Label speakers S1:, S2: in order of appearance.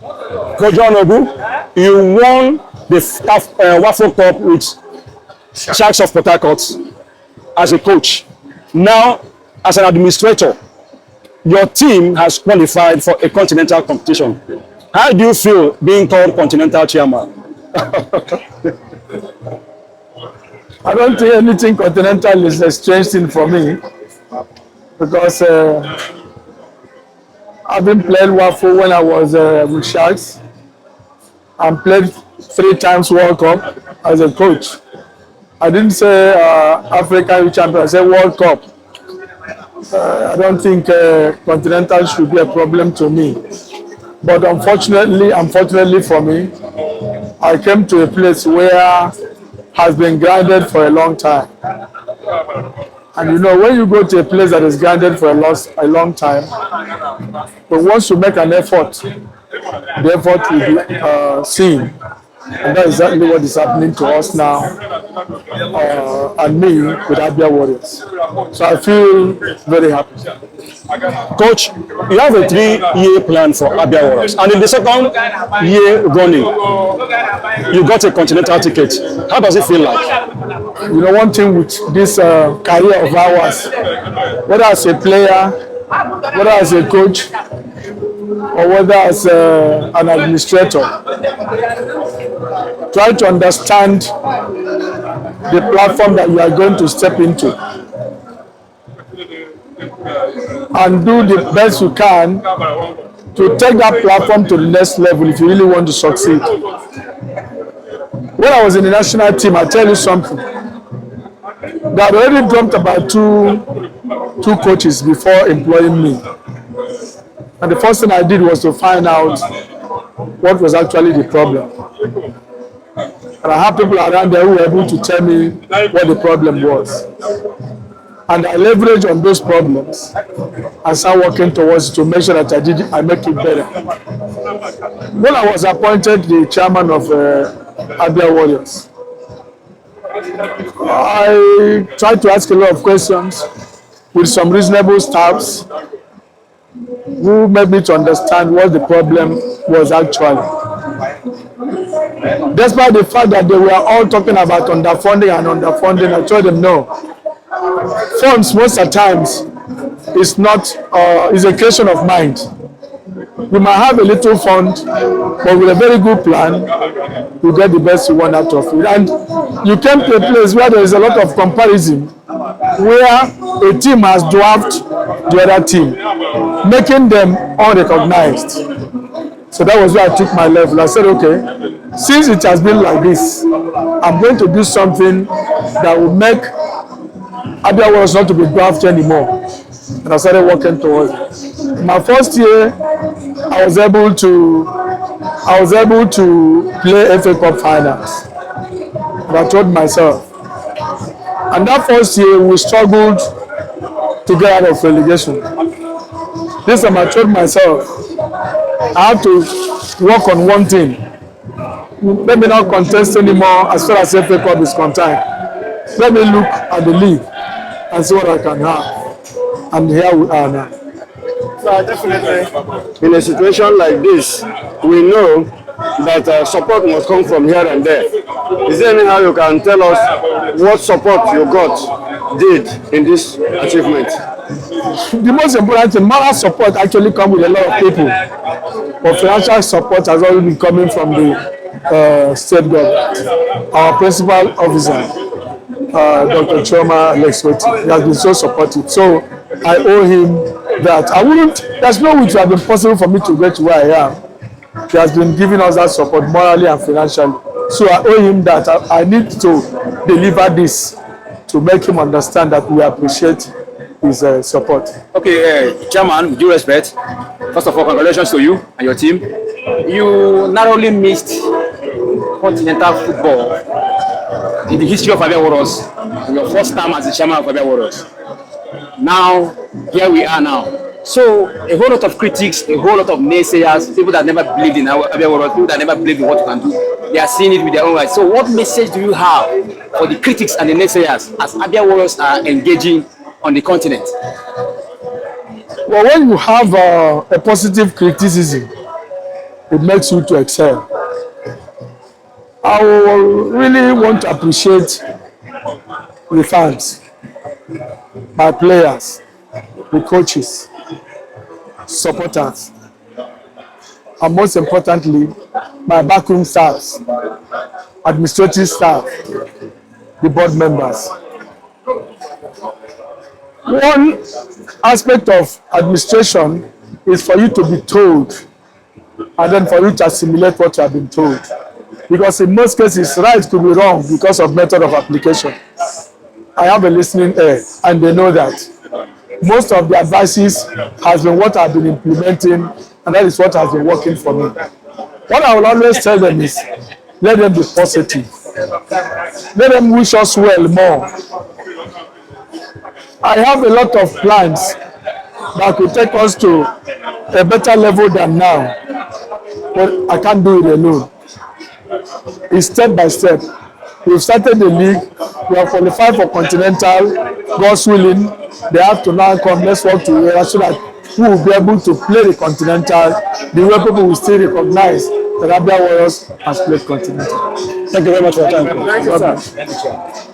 S1: Coach John Ogu, you won the Waffle Cup with Sharks of Port Harcourt as a coach. Now, as an administrator, your team has qualified for a continental competition. How do you feel being called continental chairman?
S2: I don't think anything continental is a strange thing for me because I've been playing Waffle when I was with Sharks and played 3 times World Cup as a coach. I didn't say African champion, I said World Cup. I don't think continental should be a problem to me. But unfortunately for me, I came to a place where has been grounded for a long time. And you know, when you go to a place that is grounded for a long time, but once you make an effort, the effort will be seen. And that's exactly what is happening to us now, and me with Abia Warriors. So I feel very happy.
S1: Coach, you have a 3-year plan for Abia Warriors, and in the second year running, you got a continental ticket. How does it feel like?
S2: You know, one thing with this career of ours, whether as a player, whether as a coach, or whether as an administrator, try to understand the platform that you are going to step into and do the best you can to take that platform to the next level if you really want to succeed. When I was in the national team, I tell you something, they had already dreamt about two coaches before employing me. And the first thing I did was to find out what was actually the problem. And I had people around there who were able to tell me what the problem was. And I leveraged on those problems and started working towards to make sure that I make it better. When I was appointed the chairman of Abia Warriors, I tried to ask a lot of questions with some reasonable staffs who made me to understand what the problem was actually. Despite the fact that they were all talking about underfunding, I told them no. Funds most of the times is a question of mind. You might have a little fund, but with a very good plan, you get the best you want out of it. And you came to a place where there is a lot of comparison, where a team has dwarfed the other team, making them unrecognized. So that was where I took my level. I said, okay, since it has been like this, I'm going to do something that will make Abia Warriors not to be dwarfed anymore. And I started working towards it. In my first year, I was able to play FA Cup finals. And I told myself. And that first year, we struggled to get out of relegation. This time I told myself, I have to work on one thing. Let me not contest anymore as far as FA Cup is concerned. Let me look at the league and see what I can have. And here we are now.
S1: So definitely, in a situation like this, we know that support must come from here and there. Is there anyhow you can tell us what support you did in this achievement?
S2: The most important thing, moral support actually comes with a lot of people. But financial support has already been coming from the state government. Our principal officer, Dr. Choma Lexweti, he has been so supportive. So I owe him that. There's no way it would have been possible for me to get to where I am. He has been giving us that support morally and financially. So I owe him that. I need to deliver this to make him understand that we appreciate his support.
S3: Okay, Chairman, with due respect, first of all, congratulations to you and your team. You not only missed continental football in the history of Abia Warriors in your first time as the chairman of Abia Warriors. Now, here we are now. So, a whole lot of critics, a whole lot of naysayers, people that never believed in Abia Warriors, people that never believed in what you can do, they are seeing it with their own eyes. So, what message do you have for the critics and the naysayers as Abia Warriors are engaging on the continent?
S2: Well, when you have a positive criticism, it makes you to excel. I will really want to appreciate the fans, my players, the coaches, supporters, and most importantly, my backroom staffs, administrative staff, the board members. One aspect of administration is for you to be told and then for you to assimilate what you have been told. Because in most cases, right could be wrong because of method of application. I have a listening ear and they know that. Most of the advices has been what I've been implementing and that is what has been working for me. What I will always tell them is, let them be positive. Let them wish us well more. I have a lot of plans that could take us to a better level than now, but I can't do it alone. It's step by step. We've started the league, we have qualified for continental, God's willing, they have to now come, let's work together so that we will be able to play the continental, the way people will still recognize that Abia Warriors has played continental.
S1: Thank you very much for your time.
S3: Thank you, sir.